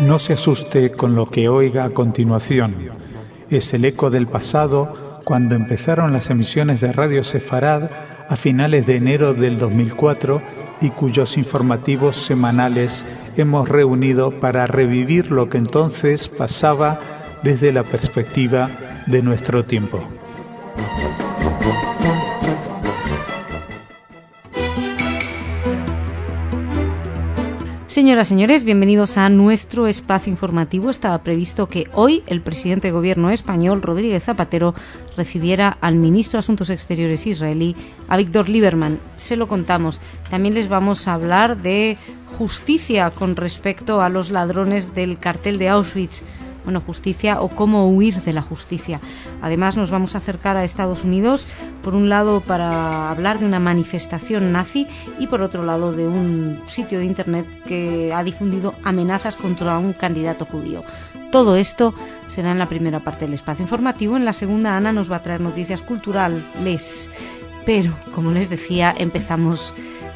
No se asuste con lo que oiga a continuación. Es el eco del pasado cuando empezaron las emisiones de Radio Sefarad a finales de enero del 2004 y cuyos informativos semanales hemos reunido para revivir lo que entonces pasaba desde la perspectiva de nuestro tiempo. Señoras, señores, bienvenidos a nuestro espacio informativo. Estaba previsto que hoy el presidente de gobierno español, Rodríguez Zapatero, recibiera al ministro de Asuntos Exteriores israelí, Avigdor Lieberman. Se lo contamos. También les vamos a hablar de justicia con respecto a los ladrones del cartel de Auschwitz. Bueno, justicia o cómo huir de la justicia. Además, nos vamos a acercar a Estados Unidos, por un lado para hablar de una manifestación nazi y por otro lado de un sitio de internet que ha difundido amenazas contra un candidato judío. Todo esto será en la primera parte del espacio informativo. En la segunda, Ana nos va a traer noticias culturales. Pero, como les decía, empezamos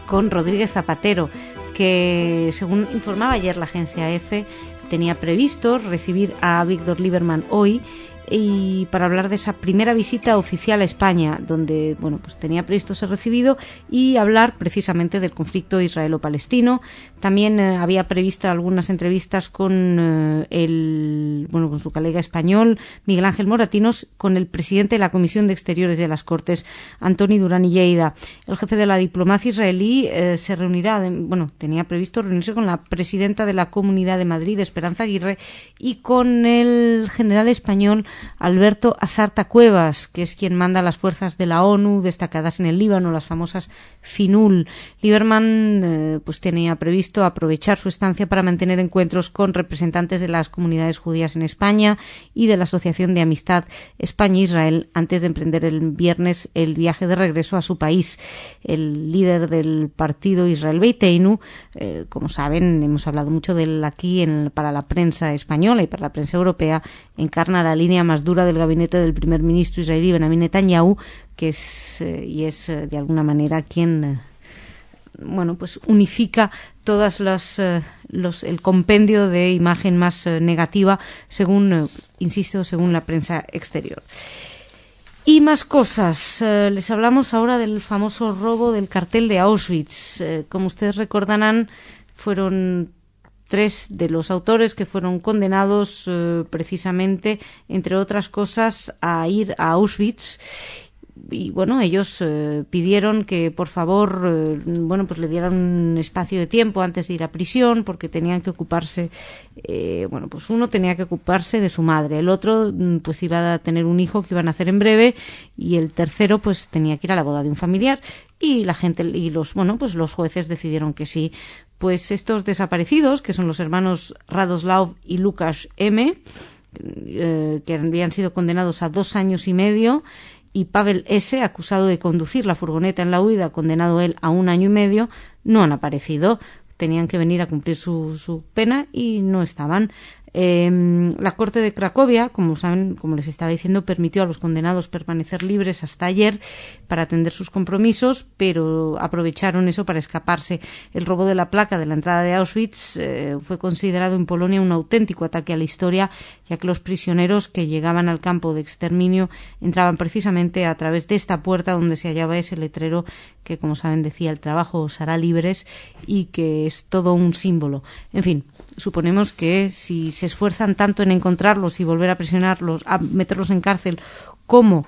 con Rodríguez Zapatero, que, según informaba ayer la agencia EFE, tenía previsto recibir a Avigdor Lieberman hoy y para hablar de esa primera visita oficial a España, donde pues tenía previsto ser recibido y hablar precisamente del conflicto israelo-palestino. También había previsto algunas entrevistas con con su colega español, Miguel Ángel Moratinos, con el presidente de la Comisión de Exteriores de las Cortes, Antoni Duran i Lleida. El jefe de la diplomacia israelí se reunirá, tenía previsto reunirse con la presidenta de la Comunidad de Madrid, Esperanza Aguirre, y con el general español Alberto Asarta Cuevas, que es quien manda las fuerzas de la ONU destacadas en el Líbano, las famosas FINUL. Lieberman tenía previsto aprovechar su estancia para mantener encuentros con representantes de las comunidades judías en España y de la Asociación de Amistad España-Israel antes de emprender el viernes el viaje de regreso a su país. El líder del partido Israel Beiteinu, como saben, hemos hablado mucho de él aquí para la prensa española y para la prensa europea, encarna la línea más dura del gabinete del primer ministro israelí Benjamin Netanyahu, que es de alguna manera quien unifica todas el compendio de imagen más negativa, según la prensa exterior. Y más cosas. Les hablamos ahora del famoso robo del cartel de Auschwitz. Como ustedes recordarán, fueron 3 de los autores que fueron condenados precisamente, entre otras cosas, a ir a Auschwitz. Y ellos pidieron que por favor le dieran un espacio de tiempo antes de ir a prisión, porque tenían que ocuparse, uno tenía que ocuparse de su madre, el otro iba a tener un hijo que iban a hacer en breve, y el tercero tenía que ir a la boda de un familiar, y la gente y los jueces decidieron que sí. Pues estos desaparecidos, que son los hermanos Radoslav y Lukáš M., que habían sido condenados a 2 años y medio, y Pavel S., acusado de conducir la furgoneta en la huida, condenado él a 1 año y medio, no han aparecido. Tenían que venir a cumplir su pena y no estaban. La Corte de Cracovia, como saben, como les estaba diciendo, permitió a los condenados permanecer libres hasta ayer para atender sus compromisos, pero aprovecharon eso para escaparse. El robo de la placa de la entrada de Auschwitz fue considerado en Polonia un auténtico ataque a la historia, ya que los prisioneros que llegaban al campo de exterminio entraban precisamente a través de esta puerta donde se hallaba ese letrero que, como saben, decía: el trabajo os hará libres, y que es todo un símbolo. En fin, suponemos que si se esfuerzan tanto en encontrarlos y volver a presionarlos, a meterlos en cárcel, como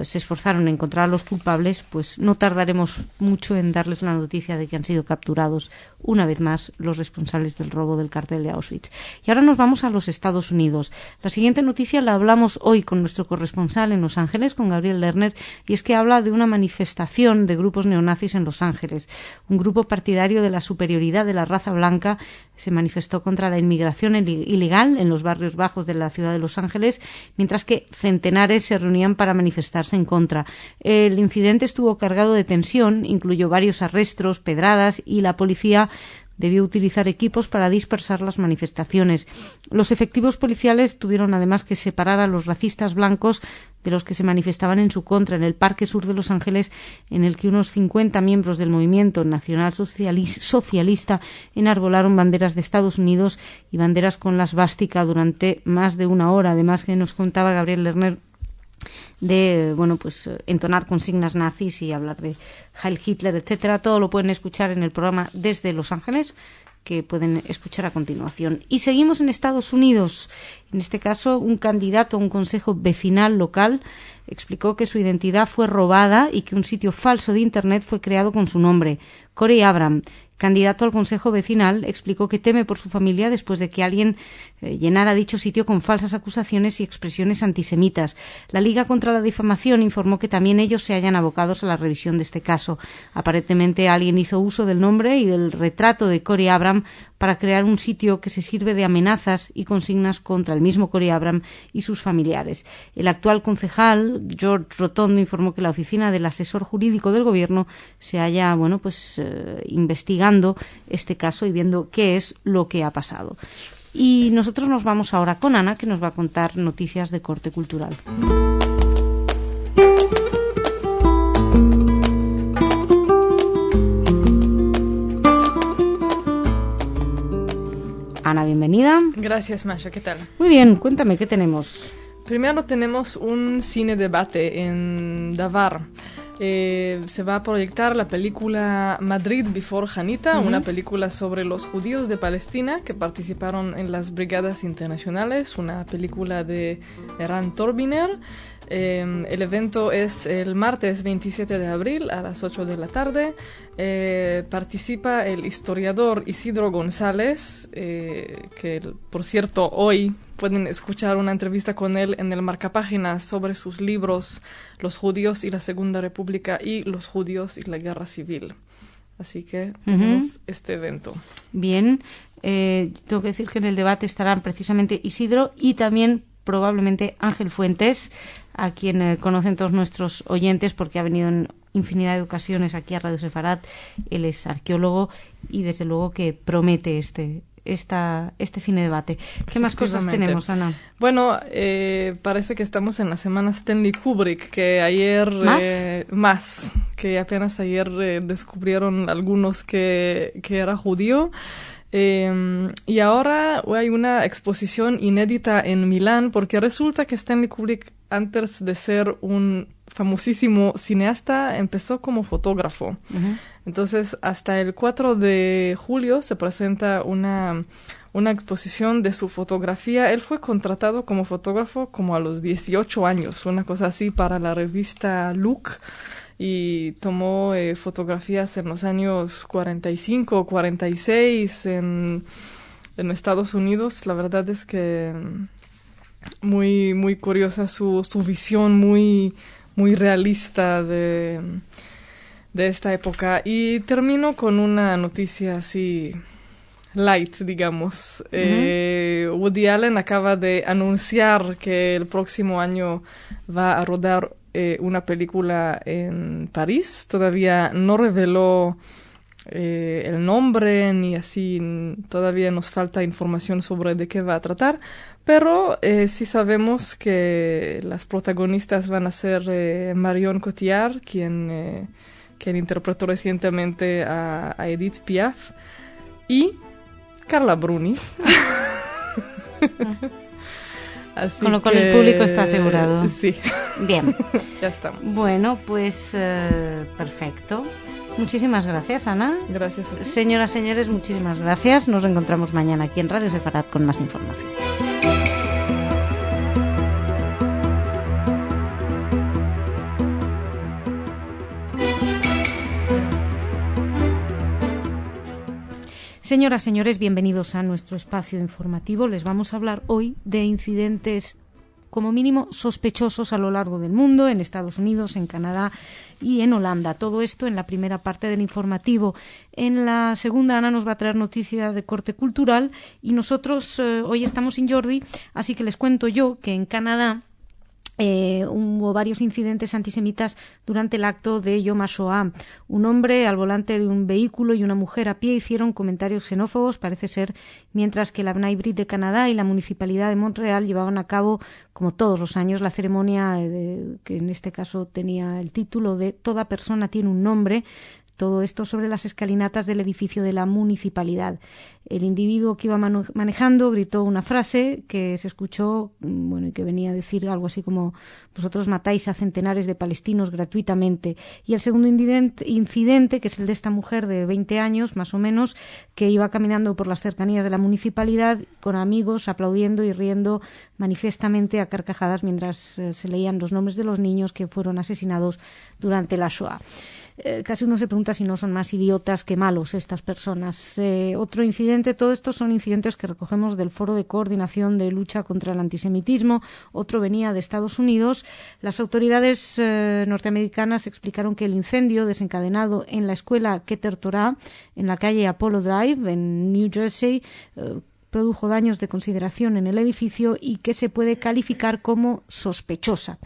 se esforzaron en encontrar a los culpables, pues no tardaremos mucho en darles la noticia de que han sido capturados una vez más los responsables del robo del cartel de Auschwitz. Y ahora nos vamos a los Estados Unidos. La siguiente noticia la hablamos hoy con nuestro corresponsal en Los Ángeles, con Gabriel Lerner, y es que habla de una manifestación de grupos neonazis en Los Ángeles. Un grupo partidario de la superioridad de la raza blanca se manifestó contra la inmigración ilegal en los barrios bajos de la ciudad de Los Ángeles, mientras que centenares se reunían para manifestarse en contra. El incidente estuvo cargado de tensión, incluyó varios arrestos, pedradas, y la policía debió utilizar equipos para dispersar las manifestaciones. Los efectivos policiales tuvieron además que separar a los racistas blancos de los que se manifestaban en su contra en el Parque Sur de Los Ángeles, en el que unos 50 miembros del movimiento nacional socialista enarbolaron banderas de Estados Unidos y banderas con la svástica durante más de una hora. Además, que nos contaba Gabriel Lerner de entonar consignas nazis y hablar de Heil Hitler, etcétera. Todo lo pueden escuchar en el programa Desde Los Ángeles, que pueden escuchar a continuación. Y seguimos en Estados Unidos. En este caso, un candidato a un consejo vecinal local explicó que su identidad fue robada y que un sitio falso de Internet fue creado con su nombre. Corey Abram, candidato al consejo vecinal, explicó que teme por su familia después de que alguien llenara dicho sitio con falsas acusaciones y expresiones antisemitas. La Liga contra la Difamación informó que también ellos se hallan abocados a la revisión de este caso. Aparentemente alguien hizo uso del nombre y del retrato de Corey Abram para crear un sitio que se sirve de amenazas y consignas contra el mismo Corey Abram y sus familiares. El actual concejal, George Rotondo, informó que la oficina del asesor jurídico del gobierno se halla investigando este caso y viendo qué es lo que ha pasado. Y nosotros nos vamos ahora con Ana, que nos va a contar noticias de corte cultural. Ana, bienvenida. Gracias, Masha. ¿Qué tal? Muy bien, cuéntame, ¿qué tenemos? Primero tenemos un cine debate en Davar. Se va a proyectar la película Madrid Before Hanita, una película sobre los judíos de Palestina que participaron en las Brigadas Internacionales, una película de Eran Torbiner. El evento es el martes 27 de abril a las 8 de la tarde. Participa el historiador Isidro González, que por cierto hoy pueden escuchar una entrevista con él en el Marcapáginas sobre sus libros Los judíos y la Segunda República y Los judíos y la Guerra Civil. Así que tenemos este evento. Bien, tengo que decir que en el debate estarán precisamente Isidro y también probablemente Ángel Fuentes, a quien conocen todos nuestros oyentes porque ha venido en infinidad de ocasiones aquí a Radio Sefarad. Él es arqueólogo y desde luego que promete este cine debate. ¿Qué más cosas tenemos, Ana? Bueno, parece que estamos en la semana Stanley Kubrick, que ayer... que apenas ayer descubrieron algunos que era judío. Y ahora hay una exposición inédita en Milán porque resulta que Stanley Kubrick, antes de ser un famosísimo cineasta, empezó como fotógrafo. Entonces, hasta el 4 de julio se presenta una exposición de su fotografía. Él fue contratado como fotógrafo como a los 18 años, una cosa así, para la revista Look. Y tomó fotografías en los años 45, 46 en Estados Unidos. La verdad es que muy, muy curiosa su visión, muy, muy realista de esta época. Y termino con una noticia así light, digamos. Woody Allen acaba de anunciar que el próximo año va a rodar una película en París. Todavía no reveló el nombre ni así, todavía nos falta información sobre de qué va a tratar, pero sí sabemos que las protagonistas van a ser Marion Cotillard, quien interpretó recientemente a Edith Piaf, y Carla Bruni. Así con lo cual el público está asegurado. Sí. Bien. Ya estamos. Bueno, pues perfecto. Muchísimas gracias, Ana. Gracias a ti. Señoras, señores, muchísimas gracias. Nos reencontramos mañana aquí en Radio Sefarad con más información. Señoras, señores, bienvenidos a nuestro espacio informativo. Les vamos a hablar hoy de incidentes como mínimo sospechosos a lo largo del mundo, en Estados Unidos, en Canadá y en Holanda. Todo esto en la primera parte del informativo. En la segunda, Ana nos va a traer noticias de corte cultural y nosotros hoy estamos sin Jordi, así que les cuento yo que en Canadá Hubo varios incidentes antisemitas durante el acto de Yom HaShoah. Un hombre al volante de un vehículo y una mujer a pie hicieron comentarios xenófobos, parece ser, mientras que la B'nai B'rith de Canadá y la Municipalidad de Montreal llevaban a cabo, como todos los años, la ceremonia que en este caso tenía el título de Toda persona tiene un nombre. Todo esto sobre las escalinatas del edificio de la municipalidad. El individuo que iba manejando gritó una frase que se escuchó, y que venía a decir algo así como: vosotros matáis a centenares de palestinos gratuitamente. Y el segundo incidente, que es el de esta mujer de 20 años, más o menos, que iba caminando por las cercanías de la municipalidad con amigos aplaudiendo y riendo manifiestamente a carcajadas mientras se leían los nombres de los niños que fueron asesinados durante la Shoah. Casi uno se pregunta si no son más idiotas que malos estas personas. Otro incidente, todo esto son incidentes que recogemos del Foro de Coordinación de Lucha contra el Antisemitismo. Otro venía de Estados Unidos. Las autoridades norteamericanas explicaron que el incendio desencadenado en la escuela Keter Torah, en la calle Apollo Drive, en New Jersey, produjo daños de consideración en el edificio y que se puede calificar como sospechosa.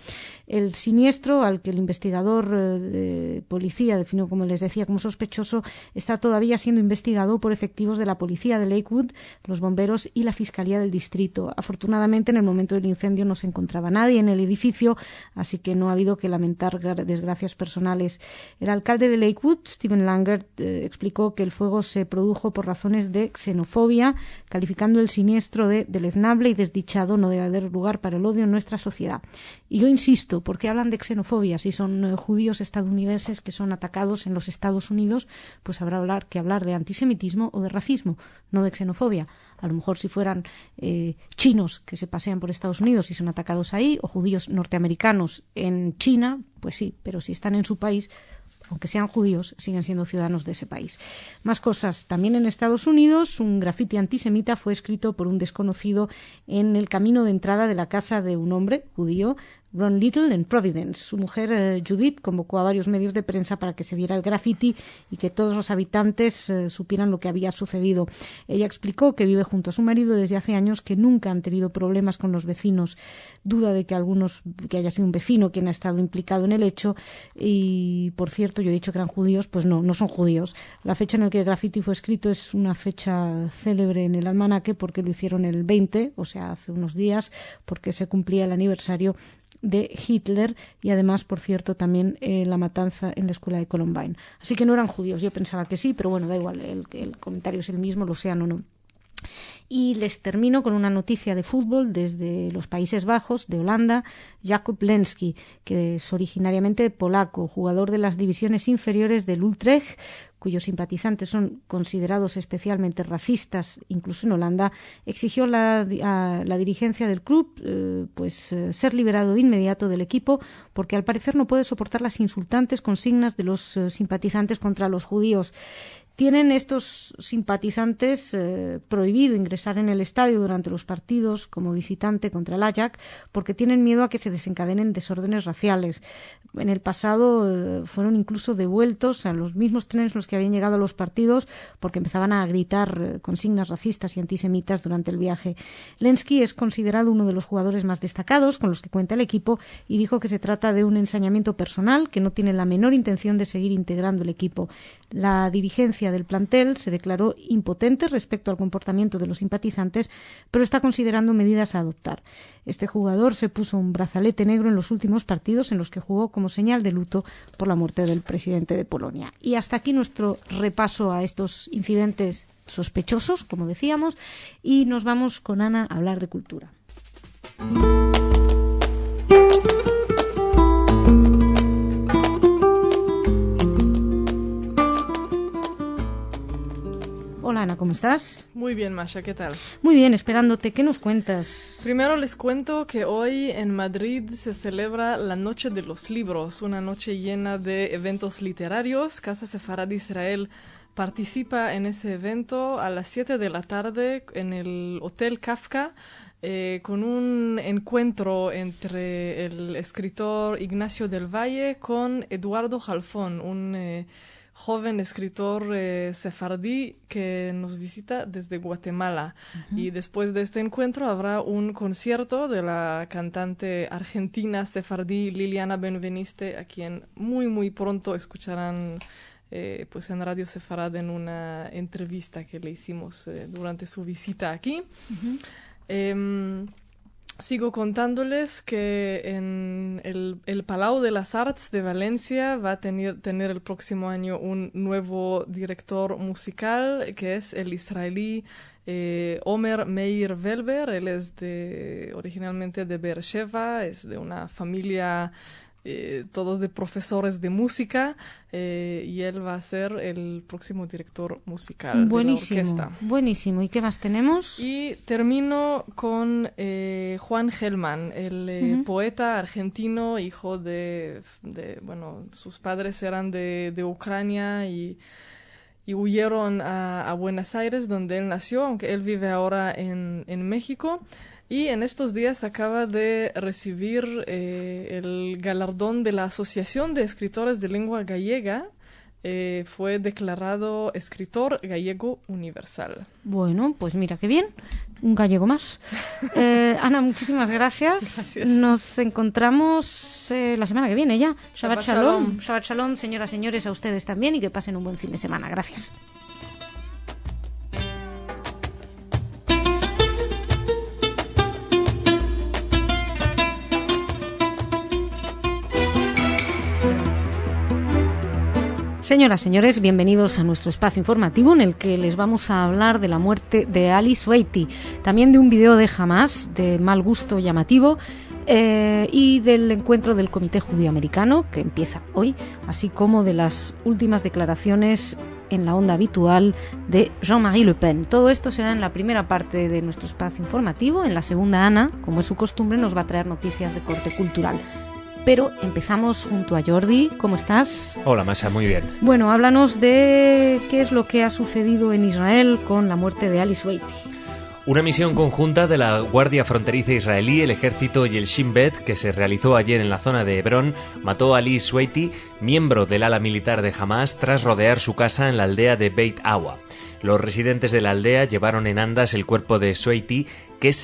El siniestro, al que el investigador de policía definió, como les decía, como sospechoso, está todavía siendo investigado por efectivos de la policía de Lakewood, los bomberos y la Fiscalía del Distrito. Afortunadamente, en el momento del incendio no se encontraba nadie en el edificio, así que no ha habido que lamentar desgracias personales. El alcalde de Lakewood, Stephen Langert, explicó que el fuego se produjo por razones de xenofobia, calificando el siniestro de deleznable y desdichado. No debe haber lugar para el odio en nuestra sociedad. Y yo insisto, ¿por qué hablan de xenofobia? Si son judíos estadounidenses que son atacados en los Estados Unidos, pues habrá que hablar de antisemitismo o de racismo, no de xenofobia. A lo mejor si fueran chinos que se pasean por Estados Unidos y son atacados ahí, o judíos norteamericanos en China, pues sí, pero si están en su país, aunque sean judíos, siguen siendo ciudadanos de ese país. Más cosas. También en Estados Unidos, un grafiti antisemita fue escrito por un desconocido en el camino de entrada de la casa de un hombre judío, Ron Little, en Providence. Su mujer, Judith, convocó a varios medios de prensa para que se viera el graffiti y que todos los habitantes supieran lo que había sucedido. Ella explicó que vive junto a su marido desde hace años, que nunca han tenido problemas con los vecinos. Duda de que que haya sido un vecino quien ha estado implicado en el hecho. Y, por cierto, yo he dicho que eran judíos, pues no son judíos. La fecha en la que el graffiti fue escrito es una fecha célebre en el almanaque porque lo hicieron el 20, o sea, hace unos días, porque se cumplía el aniversario de Hitler y además, por cierto, también la matanza en la escuela de Columbine. Así que no eran judíos, yo pensaba que sí, pero bueno, da igual, el comentario es el mismo, lo sean o no. Y les termino con una noticia de fútbol desde los Países Bajos, de Holanda. Jakub Lenski, que es originariamente polaco, jugador de las divisiones inferiores del Utrecht, cuyos simpatizantes son considerados especialmente racistas, incluso en Holanda, exigió a la dirigencia del club ser liberado de inmediato del equipo, porque al parecer no puede soportar las insultantes consignas de los simpatizantes contra los judíos. Tienen estos simpatizantes prohibido ingresar en el estadio durante los partidos como visitante contra el Ajax porque tienen miedo a que se desencadenen desórdenes raciales. En el pasado fueron incluso devueltos a los mismos trenes en los que habían llegado a los partidos porque empezaban a gritar consignas racistas y antisemitas durante el viaje. Lenski es considerado uno de los jugadores más destacados con los que cuenta el equipo y dijo que se trata de un ensañamiento personal, que no tiene la menor intención de seguir integrando el equipo. La dirigencia del plantel se declaró impotente respecto al comportamiento de los simpatizantes, pero está considerando medidas a adoptar. Este jugador se puso un brazalete negro en los últimos partidos en los que jugó como señal de luto por la muerte del presidente de Polonia. Y hasta aquí nuestro repaso a estos incidentes sospechosos, como decíamos, y nos vamos con Ana a hablar de cultura. Hola Ana, ¿cómo estás? Muy bien, Masha, ¿qué tal? Muy bien, esperándote. ¿Qué nos cuentas? Primero les cuento que hoy en Madrid se celebra la Noche de los Libros, una noche llena de eventos literarios. Casa Sefarad Israel participa en ese evento a las 7 de la tarde en el Hotel Kafka, con un encuentro entre el escritor Ignacio del Valle con Eduardo Halfón, un joven escritor sefardí que nos visita desde Guatemala. Y después de este encuentro habrá un concierto de la cantante argentina sefardí Liliana Benveniste, a quien muy pronto escucharán pues en Radio Sefarad en una entrevista que le hicimos durante su visita aquí. Sigo contándoles que en el Palau de las Arts de Valencia va a tener el próximo año un nuevo director musical, que es el israelí Omer Meir Velber. Él es originalmente de Beersheva, es de una familia todos de profesores de música, y él va a ser el próximo director musical de la orquesta. Buenísimo. ¿Y qué más tenemos? Y termino con Juan Gelman, el poeta argentino, hijo bueno, sus padres eran de Ucrania y huyeron a Buenos Aires, donde él nació, aunque él vive ahora en México. Y en estos días acaba de recibir el galardón de la Asociación de Escritores de Lengua Gallega. Fue declarado escritor gallego universal. Bueno, pues mira qué bien, un gallego más. Ana, muchísimas gracias. Gracias. Nos encontramos la semana que viene ya. Shabbat Shalom. Shabbat Shalom, señoras, señores, a ustedes también, y que pasen un buen fin de semana. Gracias. Señoras, señores, bienvenidos a nuestro espacio informativo en el que les vamos a hablar de la muerte de Ali Sweiti, también de un video de Hamas de mal gusto llamativo, y del encuentro del Comité Judío Americano, que empieza hoy, así como de las últimas declaraciones en la onda habitual de Jean-Marie Le Pen. Todo esto será en la primera parte de nuestro espacio informativo. En la segunda, Ana, como es su costumbre, nos va a traer noticias de corte cultural. Pero empezamos junto a Jordi. ¿Cómo estás? Hola, Masha, muy bien. Bueno, háblanos de qué es lo que ha sucedido en Israel con la muerte de Ali Sweiti. Una misión conjunta de la Guardia Fronteriza israelí, el Ejército y el Shin Bet, que se realizó ayer en la zona de Hebrón, mató a Ali Sweiti, miembro del ala militar de Hamas, tras rodear su casa en la aldea de Beit Awa. Los residentes de la aldea llevaron en andas el cuerpo de Sweiti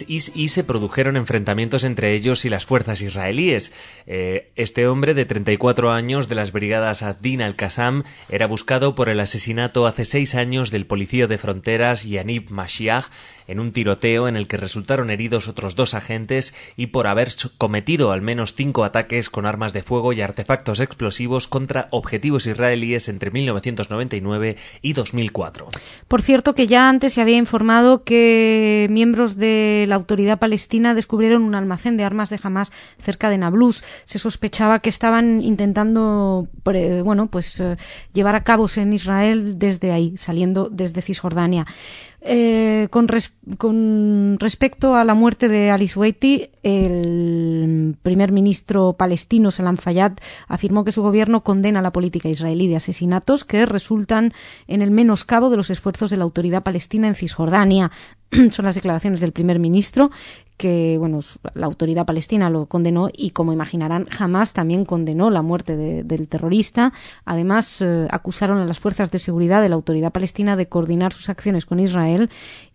y se produjeron enfrentamientos entre ellos y las fuerzas israelíes. Este hombre de 34 años de las brigadas Ad-Din al-Qassam era buscado por el asesinato hace 6 años del policía de fronteras Yaniv Mashiach en un tiroteo en el que resultaron heridos otros 2 agentes y por haber cometido al menos 5 ataques con armas de fuego y artefactos explosivos contra objetivos israelíes entre 1999 y 2004. Por cierto, que ya antes se había informado que miembros de la autoridad palestina descubrieron un almacén de armas de Hamas cerca de Nablus. Se sospechaba que estaban intentando llevar a cabo en Israel desde ahí, saliendo desde Cisjordania. Con respecto a la muerte de Ali Sweiti, el primer ministro palestino Salam Fayyad afirmó que su gobierno condena la política israelí de asesinatos que resultan en el menoscabo de los esfuerzos de la autoridad palestina en Cisjordania. Son las declaraciones del primer ministro, que la autoridad palestina lo condenó y, como imaginarán, Hamas también condenó la muerte del terrorista. Además, acusaron a las fuerzas de seguridad de la autoridad palestina de coordinar sus acciones con Israel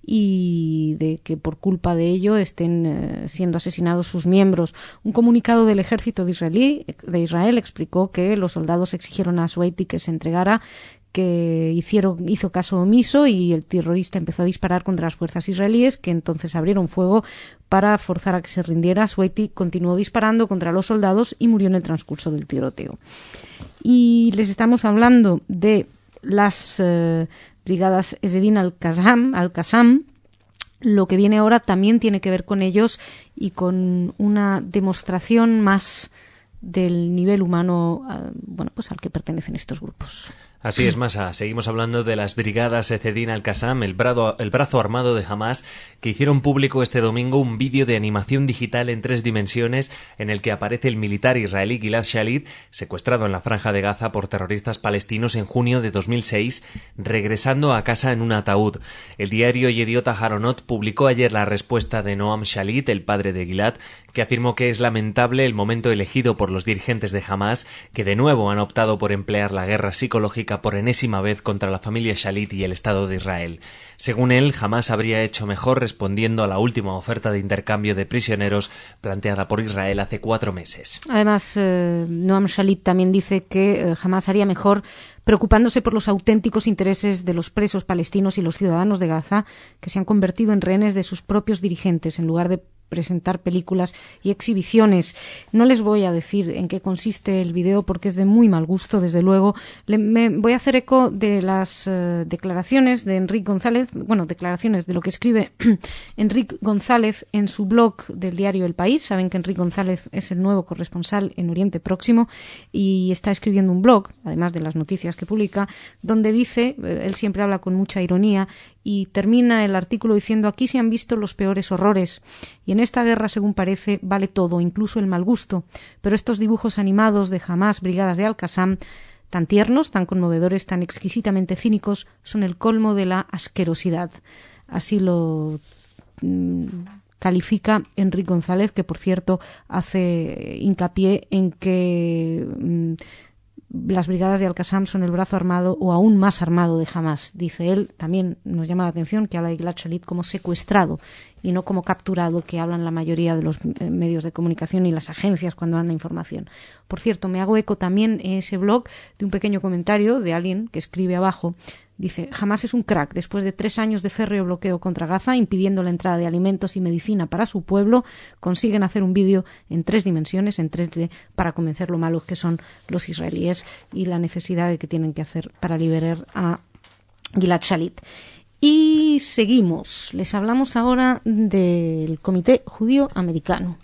y de que por culpa de ello estén siendo asesinados sus miembros. Un comunicado del ejército de Israel explicó que los soldados exigieron a Sweiti que se entregara, que hizo caso omiso y el terrorista empezó a disparar contra las fuerzas israelíes, que entonces abrieron fuego para forzar a que se rindiera. Sweiti continuó disparando contra los soldados y murió en el transcurso del tiroteo. Y les estamos hablando de las brigadas Ezedin al-Qassam. Lo que viene ahora también tiene que ver con ellos y con una demostración más del nivel humano al que pertenecen estos grupos. Así es, Masa. Seguimos hablando de las brigadas Ezedin al-Qassam, el brazo armado de Hamas, que hicieron público este domingo un vídeo de animación digital en 3 dimensiones en el que aparece el militar israelí Gilad Shalit, secuestrado en la Franja de Gaza por terroristas palestinos en junio de 2006, regresando a casa en un ataúd. El diario Yediot Aharonot publicó ayer la respuesta de Noam Shalit, el padre de Gilad, que afirmó que es lamentable el momento elegido por los dirigentes de Hamas, que de nuevo han optado por emplear la guerra psicológica bélica por enésima vez contra la familia Shalit y el Estado de Israel. Según él, Hamás habría hecho mejor respondiendo a la última oferta de intercambio de prisioneros planteada por Israel hace 4 meses. Además, Noam Shalit también dice que Hamás haría mejor preocupándose por los auténticos intereses de los presos palestinos y los ciudadanos de Gaza, que se han convertido en rehenes de sus propios dirigentes, en lugar de presentar películas y exhibiciones. No les voy a decir en qué consiste el video porque es de muy mal gusto, desde luego. Me voy a hacer eco de las declaraciones de Enric González, declaraciones de lo que escribe Enric González en su blog del diario El País. Saben que Enric González es el nuevo corresponsal en Oriente Próximo y está escribiendo un blog, además de las noticias que publica, donde dice, él siempre habla con mucha ironía, y termina el artículo diciendo: aquí se han visto los peores horrores y en esta guerra, según parece, vale todo, incluso el mal gusto, pero estos dibujos animados de Hamás, Brigadas de Al-Qassam, tan tiernos, tan conmovedores, tan exquisitamente cínicos, son el colmo de la asquerosidad. Así lo califica Enric González, que por cierto hace hincapié en que las brigadas de Al-Qassam son el brazo armado o aún más armado de Hamás. Dice él, también nos llama la atención que habla de Gilad Shalit como secuestrado y no como capturado, que hablan la mayoría de los medios de comunicación y las agencias cuando dan la información. Por cierto, me hago eco también en ese blog de un pequeño comentario de alguien que escribe abajo. Dice: Hamás es un crack. Después de 3 años de férreo bloqueo contra Gaza, impidiendo la entrada de alimentos y medicina para su pueblo, consiguen hacer un vídeo en 3 dimensiones, en 3D, para convencer lo malos que son los israelíes y la necesidad que tienen que hacer para liberar a Gilad Shalit. Y seguimos. Les hablamos ahora del Comité Judío Americano.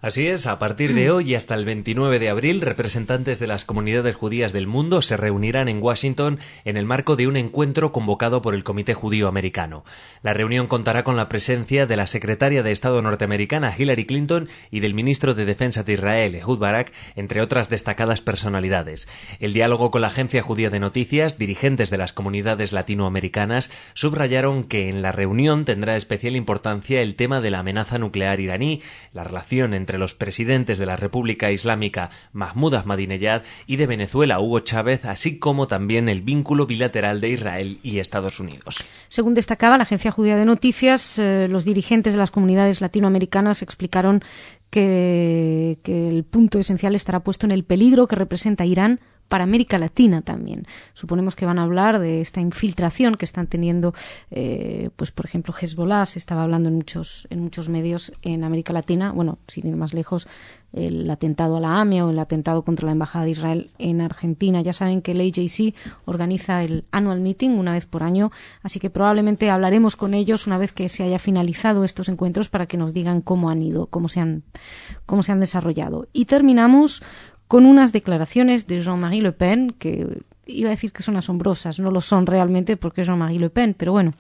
Así es, a partir de hoy y hasta el 29 de abril, representantes de las comunidades judías del mundo se reunirán en Washington en el marco de un encuentro convocado por el Comité Judío Americano. La reunión contará con la presencia de la secretaria de Estado norteamericana Hillary Clinton y del ministro de Defensa de Israel, Ehud Barak, entre otras destacadas personalidades. El diálogo con la Agencia Judía de Noticias, dirigentes de las comunidades latinoamericanas, subrayaron que en la reunión tendrá especial importancia el tema de la amenaza nuclear iraní, la relación entre los presidentes de la República Islámica Mahmoud Ahmadinejad y de Venezuela Hugo Chávez, así como también el vínculo bilateral de Israel y Estados Unidos. Según destacaba la Agencia Judía de Noticias, los dirigentes de las comunidades latinoamericanas explicaron que el punto esencial estará puesto en el peligro que representa Irán para América Latina también. Suponemos que van a hablar de esta infiltración que están teniendo, pues por ejemplo, Hezbollah. Se estaba hablando en muchos medios en América Latina. Bueno, sin ir más lejos, el atentado a la AMIA o el atentado contra la Embajada de Israel en Argentina. Ya saben que el AJC organiza el Annual Meeting una vez por año, así que probablemente hablaremos con ellos una vez que se haya finalizado estos encuentros para que nos digan cómo han ido, cómo se han desarrollado. Y terminamos con unas declaraciones de Jean-Marie Le Pen, que iba a decir que son asombrosas, no lo son realmente porque es Jean-Marie Le Pen, pero bueno.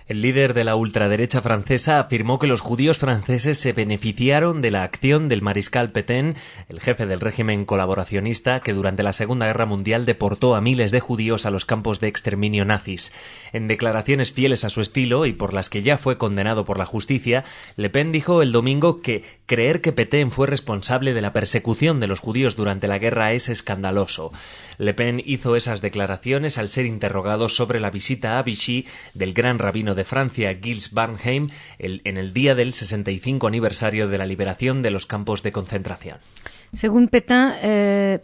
El líder de la ultraderecha francesa afirmó que los judíos franceses se beneficiaron de la acción del mariscal Pétain, el jefe del régimen colaboracionista que durante la Segunda Guerra Mundial deportó a miles de judíos a los campos de exterminio nazis. En declaraciones fieles a su estilo y por las que ya fue condenado por la justicia, Le Pen dijo el domingo que creer que Pétain fue responsable de la persecución de los judíos durante la guerra es escandaloso. Le Pen hizo esas declaraciones al ser interrogado sobre la visita a Vichy del gran rabino de Francia, Gilles Barnheim, en el día del 65 aniversario de la liberación de los campos de concentración. Según Le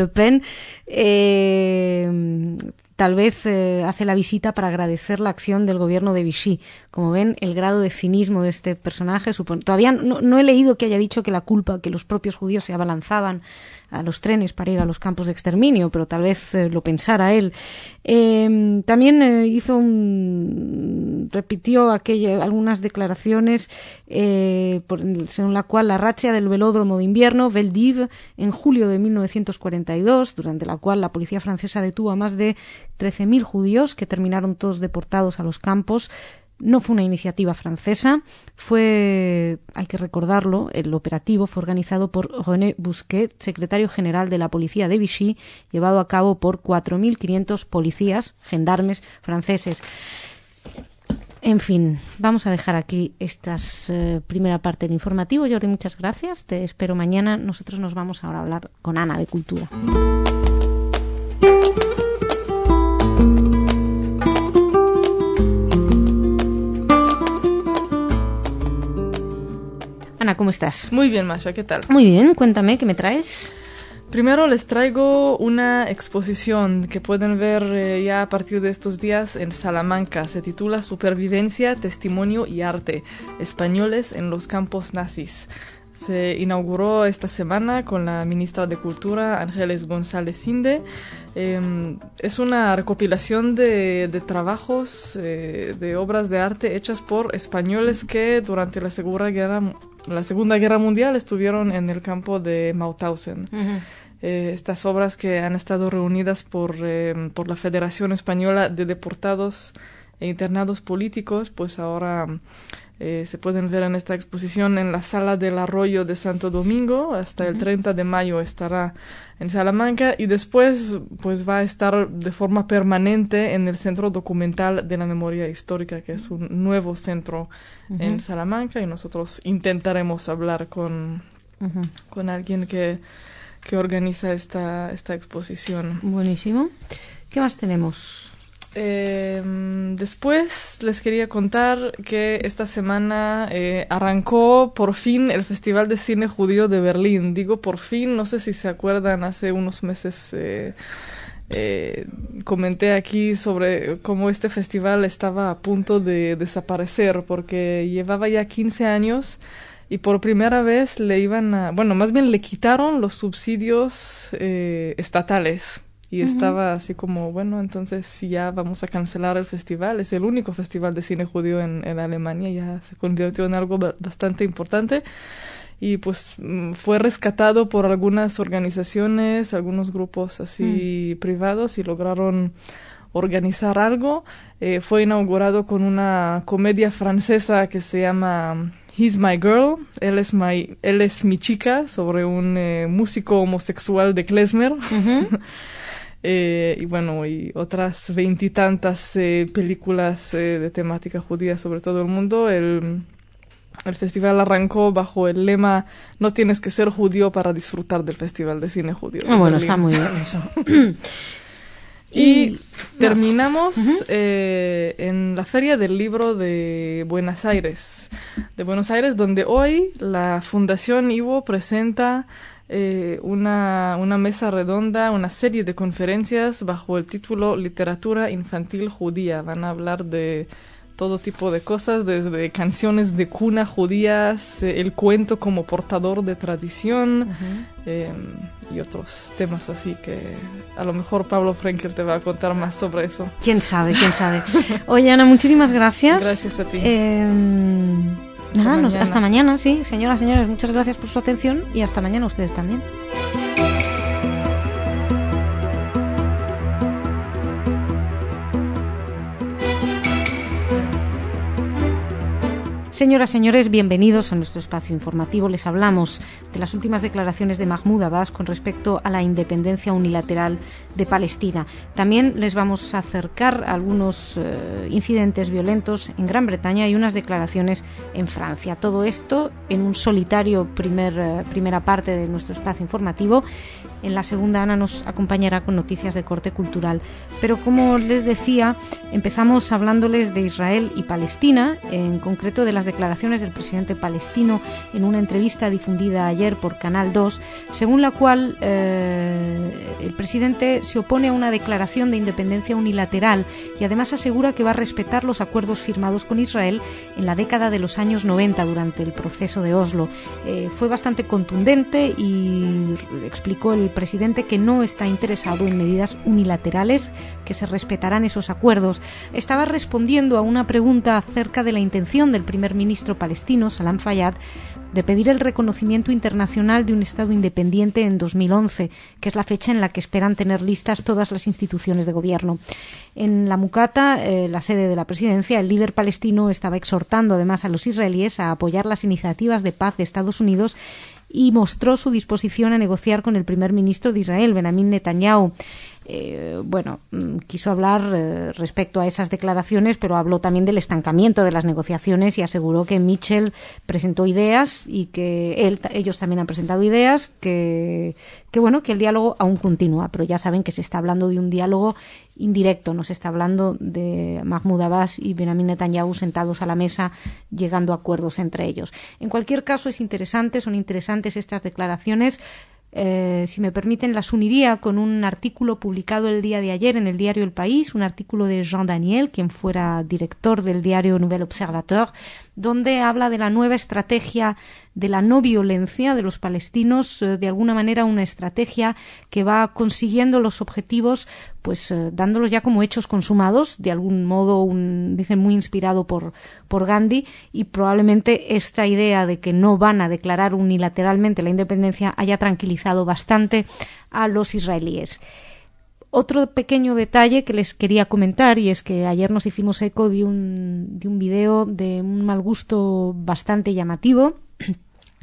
Pen, tal vez hace la visita para agradecer la acción del gobierno de Vichy. Como ven, el grado de cinismo de este personaje, todavía no he leído que haya dicho que que los propios judíos se abalanzaban a los trenes para ir a los campos de exterminio, pero tal vez lo pensara él. También repitió algunas declaraciones según la cual la racha del velódromo de invierno Veldiv en julio de 1942, durante la cual la policía francesa detuvo a más de 13.000 judíos que terminaron todos deportados a los campos, no fue una iniciativa francesa, hay que recordarlo, el operativo fue organizado por René Busquet, secretario general de la policía de Vichy, llevado a cabo por 4.500 policías, gendarmes franceses. En fin, vamos a dejar aquí esta primera parte del informativo. Jordi, muchas gracias. Te espero mañana. Nosotros nos vamos ahora a hablar con Ana de Cultura. ¿cómo estás? Muy bien, Masha, ¿qué tal? Muy bien, cuéntame, ¿qué me traes? Primero les traigo una exposición que pueden ver ya a partir de estos días en Salamanca. Se titula Supervivencia, Testimonio y Arte, Españoles en los campos nazis. Se inauguró esta semana con la ministra de Cultura, Ángeles González Inde. Es una recopilación de trabajos, de obras de arte hechas por españoles que durante la Segunda Guerra Mundial estuvieron en el campo de Mauthausen. Estas obras que han estado reunidas por la Federación Española de Deportados e Internados Políticos, pues ahora se pueden ver en esta exposición en la Sala del Arroyo de Santo Domingo. Hasta el 30 de mayo estará en Salamanca y después pues va a estar de forma permanente en el Centro Documental de la Memoria Histórica, que es un nuevo centro en Salamanca, y nosotros intentaremos hablar con alguien que organiza esta exposición. Buenísimo. ¿Qué más tenemos? Después les quería contar que esta semana arrancó por fin el Festival de Cine Judío de Berlín. Digo por fin, no sé si se acuerdan, hace unos meses comenté aquí sobre cómo este festival estaba a punto de desaparecer porque llevaba ya 15 años y por primera vez le quitaron los subsidios estatales. Y estaba así como, bueno, entonces si ya vamos a cancelar el festival, es el único festival de cine judío en Alemania, ya se convirtió en algo bastante importante. Y pues fue rescatado por algunas organizaciones, algunos grupos así privados, y lograron organizar algo. Fue inaugurado con una comedia francesa que se llama He's My Girl, él es mi chica, sobre un músico homosexual de klezmer. Y otras 20 y tantas películas de temática judía sobre todo el mundo. El festival arrancó bajo el lema "No tienes que ser judío para disfrutar del Festival de Cine Judío". Bueno, está muy bien eso. Y terminamos en la Feria del Libro de Buenos Aires, donde hoy la Fundación Ivo presenta una mesa redonda, una serie de conferencias bajo el título Literatura Infantil Judía. Van a hablar de todo tipo de cosas, desde canciones de cuna judías, el cuento como portador de tradición, y otros temas así que a lo mejor Pablo Frenkel te va a contar más sobre eso. ¿Quién sabe? Oye, Ana, muchísimas gracias. Gracias a ti. Hasta mañana, sí. Señoras, señores, muchas gracias por su atención y hasta mañana ustedes también. Señoras, señores, bienvenidos a nuestro espacio informativo. Les hablamos de las últimas declaraciones de Mahmoud Abbas con respecto a la independencia unilateral de Palestina. También les vamos a acercar algunos incidentes violentos en Gran Bretaña y unas declaraciones en Francia. Todo esto en un solitario primera parte de nuestro espacio informativo. En la segunda, Ana nos acompañará con noticias de corte cultural. Pero como les decía, empezamos hablándoles de Israel y Palestina, en concreto de las declaraciones del presidente palestino en una entrevista difundida ayer por Canal 2, según la cual el presidente se opone a una declaración de independencia unilateral y además asegura que va a respetar los acuerdos firmados con Israel en la década de los años 90 durante el proceso de Oslo. Fue bastante contundente y explicó el presidente que no está interesado en medidas unilaterales, que se respetarán esos acuerdos. Estaba respondiendo a una pregunta acerca de la intención del primer ministro palestino, Salam Fayyad, de pedir el reconocimiento internacional de un Estado independiente en 2011, que es la fecha en la que esperan tener listas todas las instituciones de gobierno. En la Mucata, la sede de la presidencia, el líder palestino estaba exhortando además a los israelíes a apoyar las iniciativas de paz de Estados Unidos y mostró su disposición a negociar con el primer ministro de Israel, Benjamin Netanyahu. quiso hablar respecto a esas declaraciones, pero habló también del estancamiento de las negociaciones y aseguró que Mitchell presentó ideas y que ellos también han presentado ideas, que el diálogo aún continúa, pero ya saben que se está hablando de un diálogo indirecto, no se está hablando de Mahmoud Abbas y Benjamin Netanyahu sentados a la mesa llegando a acuerdos entre ellos. En cualquier caso, son interesantes estas declaraciones. Si me permiten, las uniría con un artículo publicado el día de ayer en el diario El País, un artículo de Jean Daniel, quien fuera director del diario Nouvel Observateur, donde habla de la nueva estrategia de la no violencia de los palestinos, de alguna manera una estrategia que va consiguiendo los objetivos, dándolos ya como hechos consumados, de algún modo, dicen, muy inspirado por Gandhi, y probablemente esta idea de que no van a declarar unilateralmente la independencia haya tranquilizado bastante a los israelíes. Otro pequeño detalle que les quería comentar, y es que ayer nos hicimos eco de un video de un mal gusto bastante llamativo,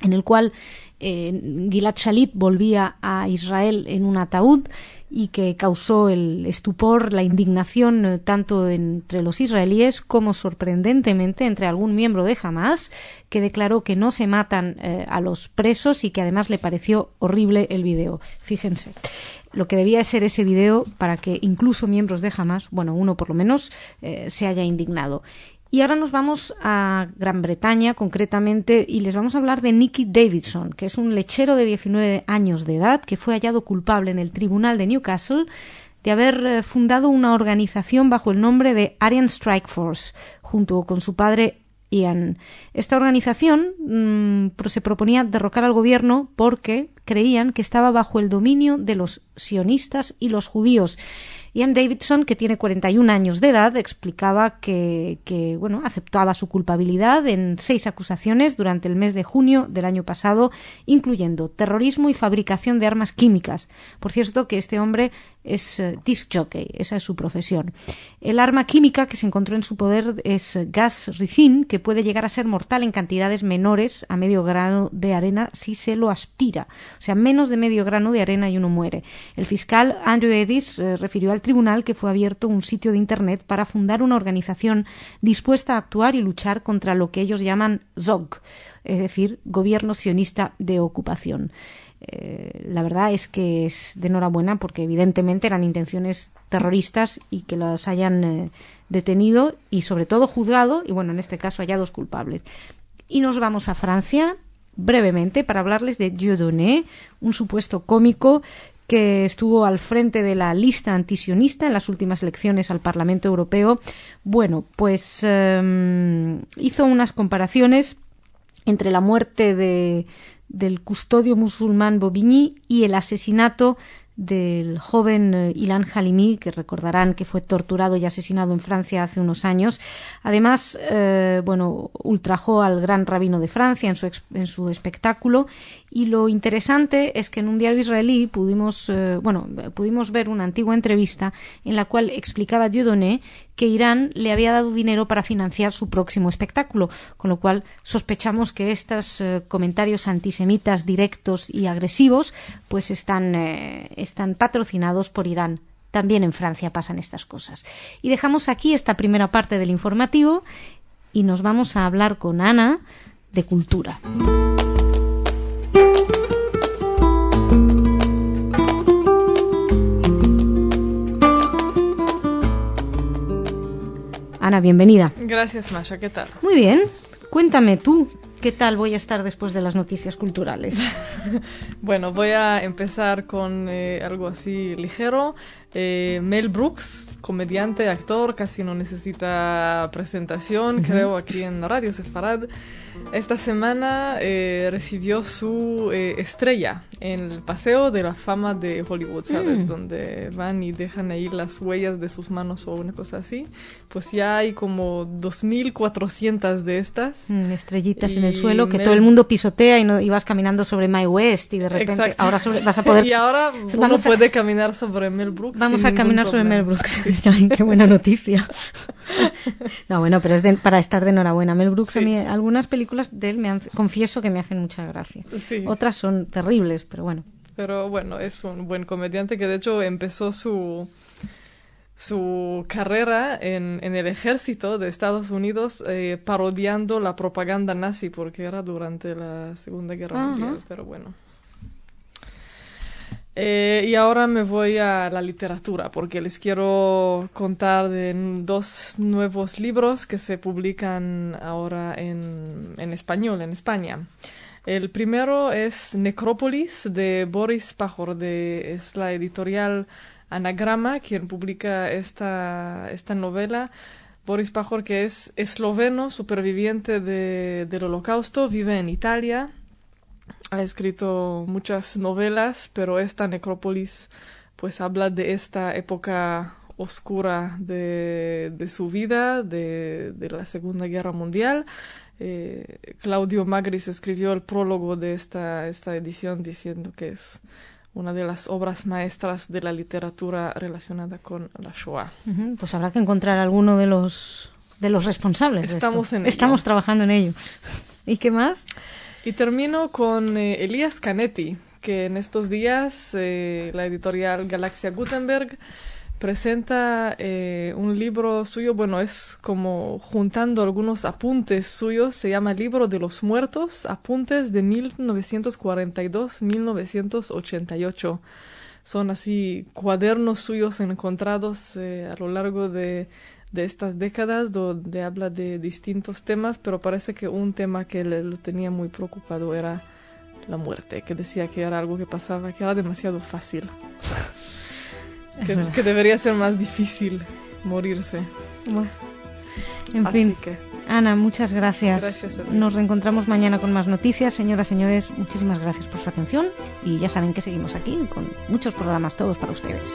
en el cual Gilad Shalit volvía a Israel en un ataúd y que causó el estupor, la indignación tanto entre los israelíes como, sorprendentemente, entre algún miembro de Hamás, que declaró que no se matan a los presos y que además le pareció horrible el video. Fíjense lo que debía ser ese video para que incluso miembros de Hamás, uno por lo menos, se haya indignado. Y ahora nos vamos a Gran Bretaña, concretamente, y les vamos a hablar de Nicky Davidson, que es un lechero de 19 años de edad que fue hallado culpable en el tribunal de Newcastle de haber fundado una organización bajo el nombre de Aryan Strike Force, junto con su padre Ian. Esta organización se proponía derrocar al gobierno porque creían que estaba bajo el dominio de los sionistas y los judíos. Ian Davidson, que tiene 41 años de edad, explicaba que aceptaba su culpabilidad en 6 acusaciones durante el mes de junio del año pasado, incluyendo terrorismo y fabricación de armas químicas. Por cierto, que este hombre es disc jockey, esa es su profesión. El arma química que se encontró en su poder es gas ricin, que puede llegar a ser mortal en cantidades menores a medio grano de arena si se lo aspira. O sea, menos de medio grano de arena y uno muere. El fiscal Andrew Edis refirió al tribunal que fue abierto un sitio de internet para fundar una organización dispuesta a actuar y luchar contra lo que ellos llaman ZOG, es decir, Gobierno Sionista de Ocupación. La verdad es que es de enhorabuena porque evidentemente eran intenciones terroristas y que las hayan detenido y sobre todo juzgado y en este caso hallados culpables. Y nos vamos a Francia brevemente para hablarles de Dieudonné, un supuesto cómico que estuvo al frente de la lista antisionista en las últimas elecciones al Parlamento Europeo. Hizo unas comparaciones entre la muerte del custodio musulmán Bobigny y el asesinato del joven Ilan Halimi, que recordarán que fue torturado y asesinado en Francia hace unos años. Además, ultrajó al gran rabino de Francia en su espectáculo. Y lo interesante es que en un diario israelí pudimos ver una antigua entrevista en la cual explicaba Dieudonné que Irán le había dado dinero para financiar su próximo espectáculo, con lo cual sospechamos que estos comentarios antisemitas directos y agresivos están patrocinados por Irán. También en Francia pasan estas cosas. Y dejamos aquí esta primera parte del informativo y nos vamos a hablar con Ana de cultura. Ana, bienvenida. Gracias, Masha. ¿Qué tal? Muy bien. Cuéntame tú, ¿qué tal voy a estar después de las noticias culturales? Bueno, voy a empezar con algo así ligero. Mel Brooks, comediante, actor, casi no necesita presentación, creo, aquí en Radio Sefarad. Esta semana recibió su estrella en el Paseo de la Fama de Hollywood, ¿sabes? Donde van y dejan ahí las huellas de sus manos o una cosa así. Pues ya hay como 2.400 de estas. Estrellitas en el suelo que todo el mundo pisotea y vas caminando sobre Mae West y de repente ahora vas a poder... Y ahora uno puede caminar sobre Mel Brooks. Vamos a caminar sobre Mel Brooks. Qué buena noticia. No, bueno, pero es para estar de enhorabuena. Mel Brooks, sí. A mí algunas películas de él confieso que me hacen mucha gracia. Sí. Otras son terribles, pero bueno. Pero bueno, es un buen comediante que de hecho empezó su carrera en el ejército de Estados Unidos parodiando la propaganda nazi, porque era durante la Segunda Guerra Mundial, pero bueno. Y ahora me voy a la literatura, porque les quiero contar de 2 nuevos libros que se publican ahora en español, en España. El primero es Necrópolis, de Boris Pajor, es la editorial Anagrama, quien publica esta novela. Boris Pajor, que es esloveno, superviviente del Holocausto, vive en Italia. Ha escrito muchas novelas, pero esta Necrópolis pues habla de esta época oscura de su vida, de la Segunda Guerra Mundial. Claudio Magris escribió el prólogo de esta edición diciendo que es una de las obras maestras de la literatura relacionada con la Shoah. Pues habrá que encontrar alguno de los responsables. Estamos trabajando en ello. ¿Y qué más? Y termino con Elías Canetti, que en estos días la editorial Galaxia Gutenberg presenta un libro suyo. Bueno, es como juntando algunos apuntes suyos. Se llama Libro de los Muertos, apuntes de 1942-1988. Son así cuadernos suyos encontrados a lo largo de estas décadas, donde habla de distintos temas, pero parece que un tema que lo tenía muy preocupado era la muerte, que decía que era algo que pasaba, que era demasiado fácil, que debería ser más difícil morirse. Bueno, en fin, Ana, muchas gracias. Gracias a ti. Nos reencontramos mañana con más noticias. Señoras, señores, muchísimas gracias por su atención y ya saben que seguimos aquí con muchos programas todos para ustedes.